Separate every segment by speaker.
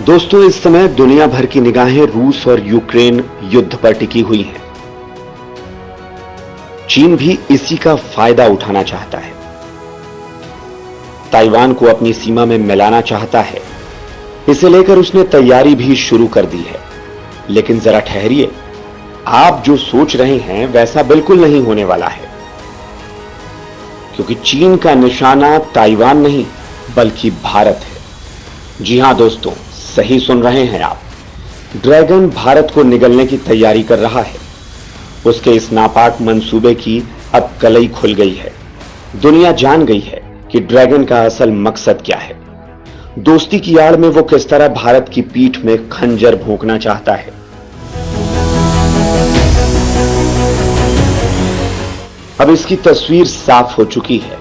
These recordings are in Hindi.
Speaker 1: दोस्तों, इस समय दुनिया भर की निगाहें रूस और यूक्रेन युद्ध पर टिकी हुई हैं। चीन भी इसी का फायदा उठाना चाहता है, ताइवान को अपनी सीमा में मिलाना चाहता है। इसे लेकर उसने तैयारी भी शुरू कर दी है। लेकिन जरा ठहरिए, आप जो सोच रहे हैं वैसा बिल्कुल नहीं होने वाला है, क्योंकि चीन का निशाना ताइवान नहीं बल्कि भारत है। जी हां दोस्तों, सही सुन रहे हैं आप। ड्रैगन भारत को निगलने की तैयारी कर रहा है। उसके इस नापाक मंसूबे की अब कलई खुल गई है। दुनिया जान गई है कि ड्रैगन का असल मकसद क्या है। दोस्ती की आड़ में वो किस तरह भारत की पीठ में खंजर भोंकना चाहता है। अब इसकी तस्वीर साफ हो चुकी है।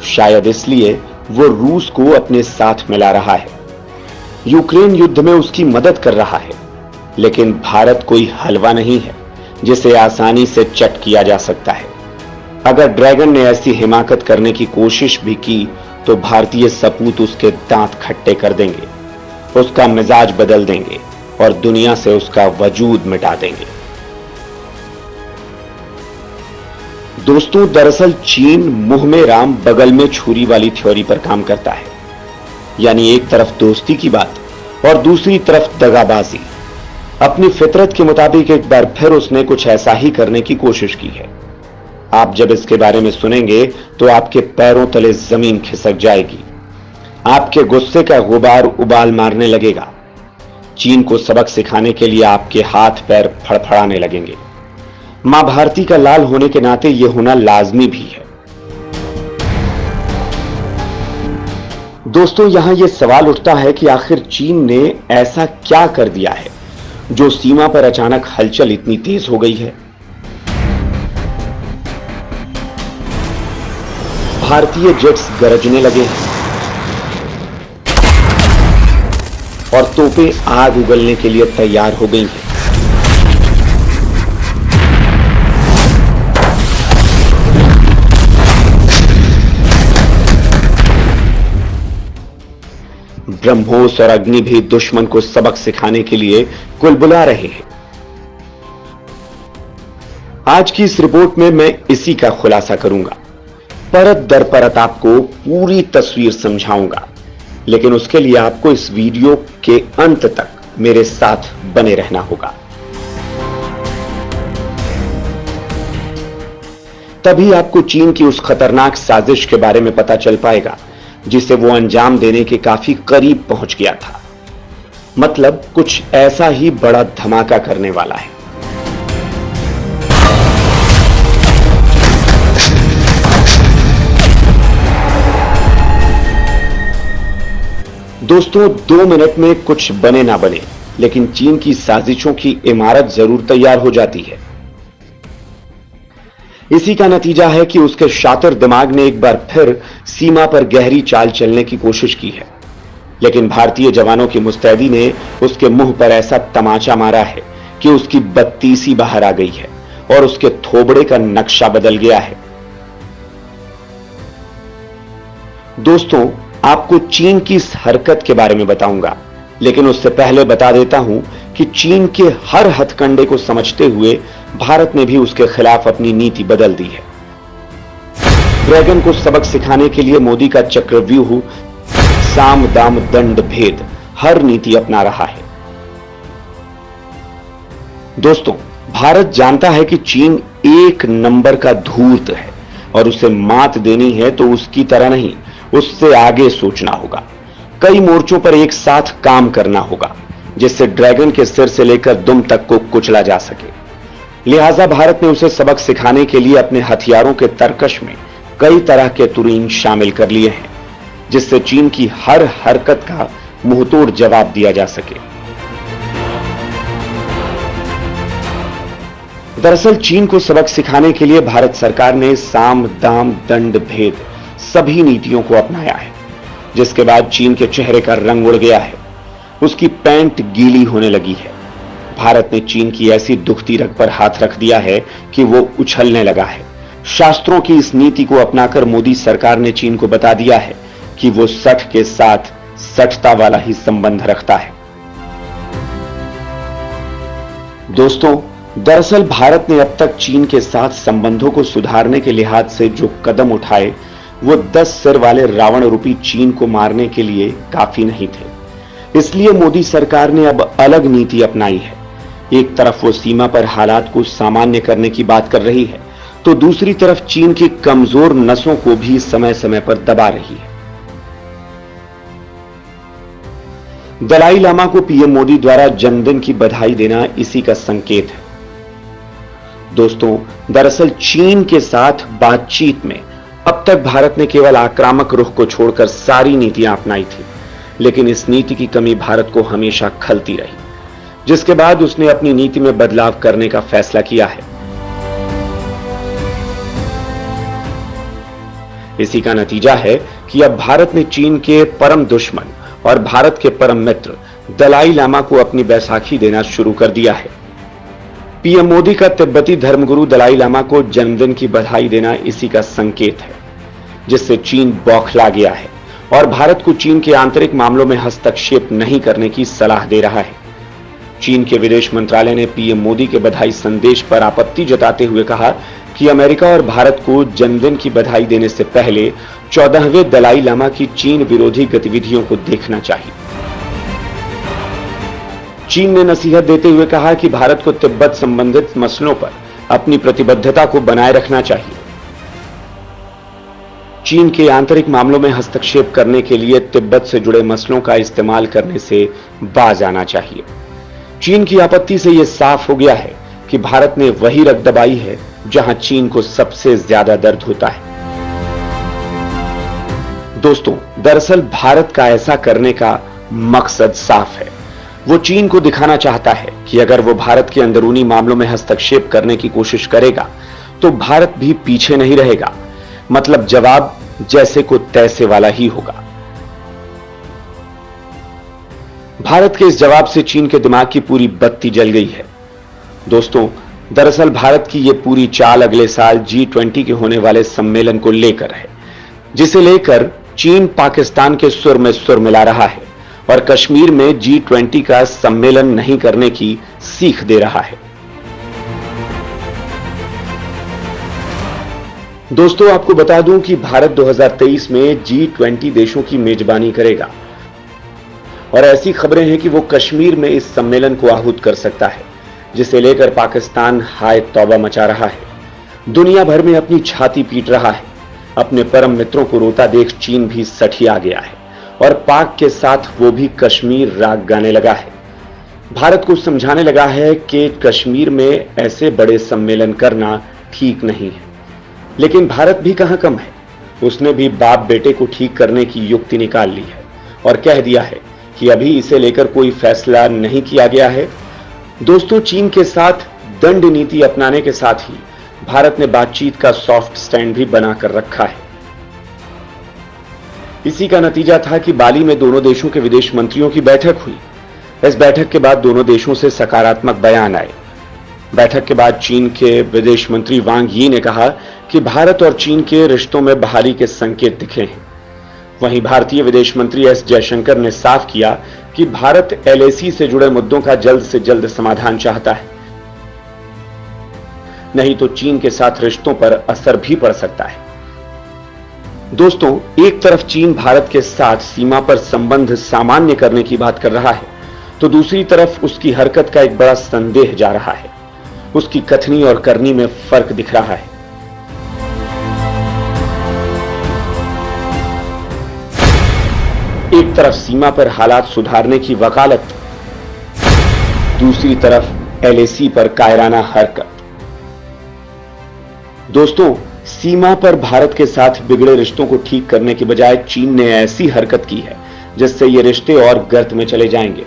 Speaker 1: शायद इसलिए वो रूस को अपने साथ मिला रहा है, यूक्रेन युद्ध में उसकी मदद कर रहा है। लेकिन भारत कोई हलवा नहीं है जिसे आसानी से चट किया जा सकता है। अगर ड्रैगन ने ऐसी हिमाकत करने की कोशिश भी की तो भारतीय सपूत उसके दांत खट्टे कर देंगे, उसका मिजाज बदल देंगे और दुनिया से उसका वजूद मिटा देंगे। दोस्तों, दरअसल चीन मुंह में राम बगल में छुरी वाली थ्योरी पर काम करता है। यानी एक तरफ दोस्ती की बात और दूसरी तरफ दगाबाजी। अपनी फितरत के मुताबिक एक बार फिर उसने कुछ ऐसा ही करने की कोशिश की है। आप जब इसके बारे में सुनेंगे तो आपके पैरों तले जमीन खिसक जाएगी। आपके गुस्से का गुबार उबाल मारने लगेगा। चीन को सबक सिखाने के लिए आपके हाथ पैर फड़फड़ाने लगेंगे। मां भारती का लाल होने के नाते यह होना लाजमी भी है। दोस्तों, यहां यह सवाल उठता है कि आखिर चीन ने ऐसा क्या कर दिया है जो सीमा पर अचानक हलचल इतनी तेज हो गई है। भारतीय जेट्स गरजने लगे हैं और तोपें आग उगलने के लिए तैयार हो गई हैं। ब्रह्मोस और अग्नि भी दुश्मन को सबक सिखाने के लिए कुलबुला रहे हैं। आज की इस रिपोर्ट में मैं इसी का खुलासा करूंगा। परत दर परत आपको पूरी तस्वीर समझाऊंगा, लेकिन उसके लिए आपको इस वीडियो के अंत तक मेरे साथ बने रहना होगा। तभी आपको चीन की उस खतरनाक साजिश के बारे में पता चल पाएगा जिसे वो अंजाम देने के काफी करीब पहुंच गया था। मतलब कुछ ऐसा ही बड़ा धमाका करने वाला है। दोस्तों, 2 मिनट में कुछ बने ना बने, लेकिन चीन की साजिशों की इमारत जरूर तैयार हो जाती है। इसी का नतीजा है कि उसके शातिर दिमाग ने एक बार फिर सीमा पर गहरी चाल चलने की कोशिश की है। लेकिन भारतीय जवानों की मुस्तैदी ने उसके मुंह पर ऐसा तमाचा मारा है कि उसकी बत्तीसी बाहर आ गई है और उसके थोबड़े का नक्शा बदल गया है। दोस्तों, आपको चीन की इस हरकत के बारे में बताऊंगा, लेकिन उससे पहले बता देता हूं कि चीन के हर हथकंडे को समझते हुए भारत ने भी उसके खिलाफ अपनी नीति बदल दी है। ड्रैगन को सबक सिखाने के लिए मोदी का चक्रव्यूह साम दाम दंड भेद हर नीति अपना रहा है। दोस्तों, भारत जानता है कि चीन एक नंबर का धूर्त है और उसे मात देनी है तो उसकी तरह नहीं, उससे आगे सोचना होगा। कई मोर्चों पर एक साथ काम करना होगा जिससे ड्रैगन के सिर से लेकर दुम तक को कुचला जा सके। लिहाजा भारत ने उसे सबक सिखाने के लिए अपने हथियारों के तरकश में कई तरह के तुरीन शामिल कर लिए हैं, जिससे चीन की हर हरकत का मुंहतोड़ जवाब दिया जा सके। दरअसल चीन को सबक सिखाने के लिए भारत सरकार ने साम दाम दंड भेद सभी नीतियों को अपनाया है, जिसके बाद चीन के चेहरे का रंग उड़ गया है। उसकी पैंट गीली होने लगी है। भारत ने चीन की ऐसी दुखती रग पर हाथ रख दिया है कि वो उछलने लगा है। शास्त्रों की इस नीति को अपनाकर मोदी सरकार ने चीन को बता दिया है कि वो सठ के साथ सठता वाला ही संबंध रखता है। दोस्तों, दरअसल भारत ने अब तक चीन के साथ संबंधों को सुधारने के लिहाज से जो कदम उठाए वो 10 सिर वाले रावण रूपी चीन को मारने के लिए काफी नहीं थे। इसलिए मोदी सरकार ने अब अलग नीति अपनाई है। एक तरफ वो सीमा पर हालात को सामान्य करने की बात कर रही है, तो दूसरी तरफ चीन की कमजोर नसों को भी समय समय पर दबा रही है। दलाई लामा को पीएम मोदी द्वारा जन्मदिन की बधाई देना इसी का संकेत है। दोस्तों, दरअसल चीन के साथ बातचीत में अब तक भारत ने केवल आक्रामक रुख को छोड़कर सारी नीतियां अपनाई थी, लेकिन इस नीति की कमी भारत को हमेशा खलती रही, जिसके बाद उसने अपनी नीति में बदलाव करने का फैसला किया है। इसी का नतीजा है कि अब भारत ने चीन के परम दुश्मन और भारत के परम मित्र दलाई लामा को अपनी बैसाखी देना शुरू कर दिया है। पीएम मोदी का तिब्बती धर्मगुरु दलाई लामा को जन्मदिन की बधाई देना इसी का संकेत है, जिससे चीन बौखला गया है और भारत को चीन के आंतरिक मामलों में हस्तक्षेप नहीं करने की सलाह दे रहा है। चीन के विदेश मंत्रालय ने पीएम मोदी के बधाई संदेश पर आपत्ति जताते हुए कहा कि अमेरिका और भारत को जन्मदिन की बधाई देने से पहले 14वें दलाई लामा की चीन विरोधी गतिविधियों को देखना चाहिए। चीन ने नसीहत देते हुए कहा कि भारत को तिब्बत संबंधित मसलों पर अपनी प्रतिबद्धता को बनाए रखना चाहिए। चीन के आंतरिक मामलों में हस्तक्षेप करने के लिए तिब्बत से जुड़े मसलों का इस्तेमाल करने से बाज आना चाहिए। चीन की आपत्ति से यह साफ हो गया है कि भारत ने वही रग दबाई है जहां चीन को सबसे ज्यादा दर्द होता है। दोस्तों, दरअसल भारत का ऐसा करने का मकसद साफ है। वो चीन को दिखाना चाहता है कि अगर वो भारत के अंदरूनी मामलों में हस्तक्षेप करने की कोशिश करेगा तो भारत भी पीछे नहीं रहेगा। मतलब जवाब जैसे को तैसे वाला ही होगा। भारत के इस जवाब से चीन के दिमाग की पूरी बत्ती जल गई है। दोस्तों, दरअसल भारत की यह पूरी चाल अगले साल G20 के होने वाले सम्मेलन को लेकर है, जिसे लेकर चीन पाकिस्तान के सुर में सुर मिला रहा है और कश्मीर में G20 का सम्मेलन नहीं करने की सीख दे रहा है। दोस्तों, आपको बता दूं कि भारत 2023 में G20 देशों की मेजबानी करेगा और ऐसी खबरें हैं कि वो कश्मीर में इस सम्मेलन को आहूत कर सकता है, जिसे लेकर पाकिस्तान हाय तौबा मचा रहा है। दुनिया भर में अपनी छाती पीट रहा है। अपने परम मित्रों को रोता देख चीन भी सठिया गया है और पाक के साथ वो भी कश्मीर राग गाने लगा है। भारत को समझाने लगा है कि कश्मीर में ऐसे बड़े सम्मेलन करना ठीक नहीं है। लेकिन भारत भी कहां कम है। उसने भी बाप बेटे को ठीक करने की युक्ति निकाल ली है और कह दिया है कि अभी इसे लेकर कोई फैसला नहीं किया गया है। दोस्तों, चीन के साथ दंड नीति अपनाने के साथ ही भारत ने बातचीत का सॉफ्ट स्टैंड भी बनाकर रखा है। इसी का नतीजा था कि बाली में दोनों देशों के विदेश मंत्रियों की बैठक हुई। इस बैठक के बाद दोनों देशों से सकारात्मक बयान आए। बैठक के बाद चीन के विदेश मंत्री वांग यी ने कहा कि भारत और चीन के रिश्तों में बहाली के संकेत दिखे हैं। वहीं भारतीय विदेश मंत्री एस जयशंकर ने साफ किया कि भारत LAC से जुड़े मुद्दों का जल्द से जल्द समाधान चाहता है, नहीं तो चीन के साथ रिश्तों पर असर भी पड़ सकता है। दोस्तों, एक तरफ चीन भारत के साथ सीमा पर संबंध सामान्य करने की बात कर रहा है, तो दूसरी तरफ उसकी हरकत का एक बड़ा संदेह जा रहा है। उसकी कथनी और करनी में फर्क दिख रहा है। एक तरफ सीमा पर हालात सुधारने की वकालत, दूसरी तरफ LAC पर कायराना हरकत। दोस्तों, सीमा पर भारत के साथ बिगड़े रिश्तों को ठीक करने के बजाय चीन ने ऐसी हरकत की है जिससे ये रिश्ते और गर्त में चले जाएंगे।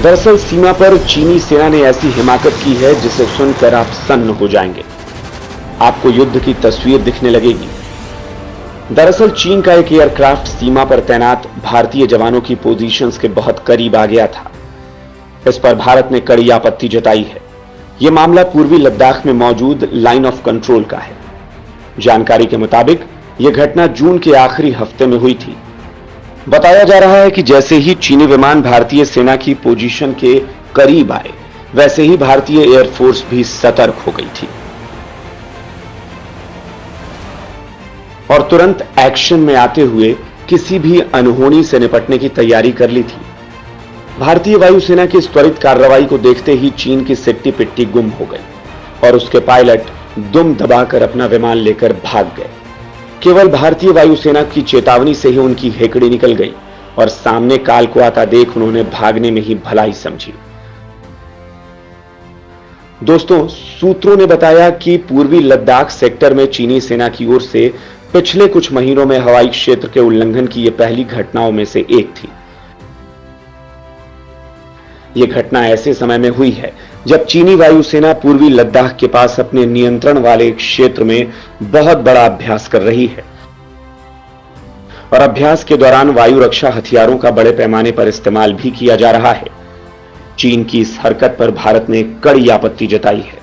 Speaker 1: दरअसल सीमा पर चीनी सेना ने ऐसी हिमाकत की है जिसे सुनकर आप सन्न हो जाएंगे। आपको युद्ध की तस्वीर दिखने लगेगी। दरअसल चीन का एक एयरक्राफ्ट सीमा पर तैनात भारतीय जवानों की पोजीशंस के बहुत करीब आ गया था। इस पर भारत ने कड़ी आपत्ति जताई है। यह मामला पूर्वी लद्दाख में मौजूद लाइन ऑफ कंट्रोल का है। जानकारी के मुताबिक यह घटना जून के आखिरी हफ्ते में हुई थी। बताया जा रहा है कि जैसे ही चीनी विमान भारतीय सेना की पोजीशन के करीब आए, वैसे ही भारतीय एयरफोर्स भी सतर्क हो गई थी और तुरंत एक्शन में आते हुए किसी भी अनहोनी से निपटने की तैयारी कर ली थी। भारतीय वायुसेना की इस त्वरित कार्रवाई को देखते ही चीन की सिट्टी पिट्टी गुम हो गई और उसके पायलट दुम दबाकर अपना विमान लेकर भाग गए। केवल भारतीय वायुसेना की चेतावनी से ही उनकी हेकड़ी निकल गई और सामने काल को आता देख उन्होंने भागने में ही भलाई समझी। दोस्तों, सूत्रों ने बताया कि पूर्वी लद्दाख सेक्टर में चीनी सेना की ओर से पिछले कुछ महीनों में हवाई क्षेत्र के उल्लंघन की यह पहली घटनाओं में से एक थी। यह घटना ऐसे समय में हुई है जब चीनी वायुसेना पूर्वी लद्दाख के पास अपने नियंत्रण वाले क्षेत्र में बहुत बड़ा अभ्यास कर रही है और अभ्यास के दौरान वायु रक्षा हथियारों का बड़े पैमाने पर इस्तेमाल भी किया जा रहा है। चीन की इस हरकत पर भारत ने कड़ी आपत्ति जताई है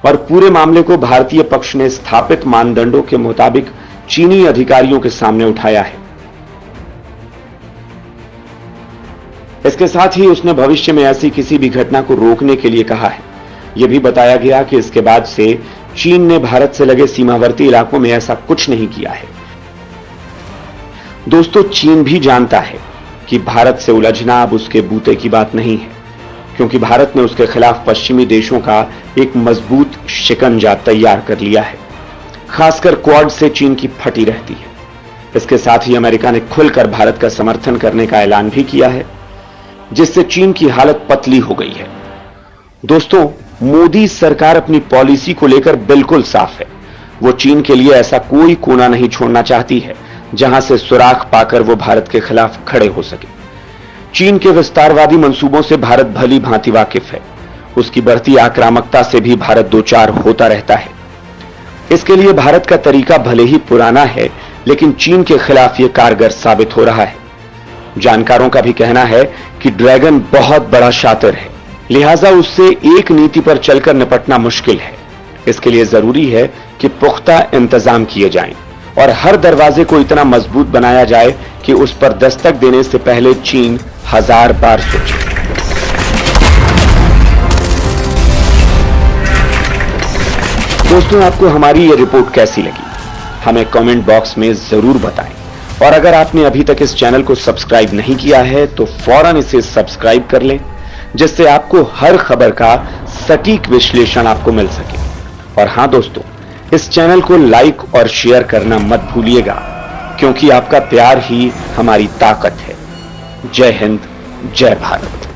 Speaker 1: और पूरे मामले को भारतीय पक्ष ने स्थापित मानदंडों के मुताबिक चीनी अधिकारियों के सामने उठाया है। इसके साथ ही उसने भविष्य में ऐसी किसी भी घटना को रोकने के लिए कहा है। यह भी बताया गया कि इसके बाद से चीन ने भारत से लगे सीमावर्ती इलाकों में ऐसा कुछ नहीं किया है। दोस्तों, चीन भी जानता है कि भारत से उलझना अब उसके बूते की बात नहीं है, क्योंकि भारत ने उसके खिलाफ पश्चिमी देशों का एक मजबूत शिकंजा तैयार कर लिया है। खासकर क्वाड से चीन की फटी रहती है। इसके साथ ही अमेरिका ने खुलकर भारत का समर्थन करने का ऐलान भी किया है, जिससे चीन की हालत पतली हो गई है। दोस्तों, मोदी सरकार अपनी पॉलिसी को लेकर बिल्कुल साफ है। वो चीन के लिए ऐसा कोई कोना नहीं छोड़ना चाहती है जहां से सुराख पाकर वो भारत के खिलाफ खड़े हो सके। चीन के विस्तारवादी मंसूबों से भारत भली भांति वाकिफ है। उसकी बढ़ती आक्रामकता से भी भारत दो चार होता रहता है। इसके लिए भारत का तरीका भले ही पुराना है, लेकिन चीन के खिलाफ यह कारगर साबित हो रहा है। जानकारों का भी कहना है कि ड्रैगन बहुत बड़ा शातिर है, लिहाजा उससे एक नीति पर चलकर निपटना मुश्किल है। इसके लिए जरूरी है कि पुख्ता इंतजाम किए जाएं और हर दरवाजे को इतना मजबूत बनाया जाए कि उस पर दस्तक देने से पहले चीन 1000 बार सोचे। दोस्तों, आपको हमारी ये रिपोर्ट कैसी लगी, हमें कमेंट बॉक्स में जरूर बताएं और अगर आपने अभी तक इस चैनल को सब्सक्राइब नहीं किया है तो फौरन इसे सब्सक्राइब कर लें, जिससे आपको हर खबर का सटीक विश्लेषण आपको मिल सके। और हां दोस्तों, इस चैनल को लाइक और शेयर करना मत भूलिएगा, क्योंकि आपका प्यार ही हमारी ताकत है। जय हिंद, जय भारत।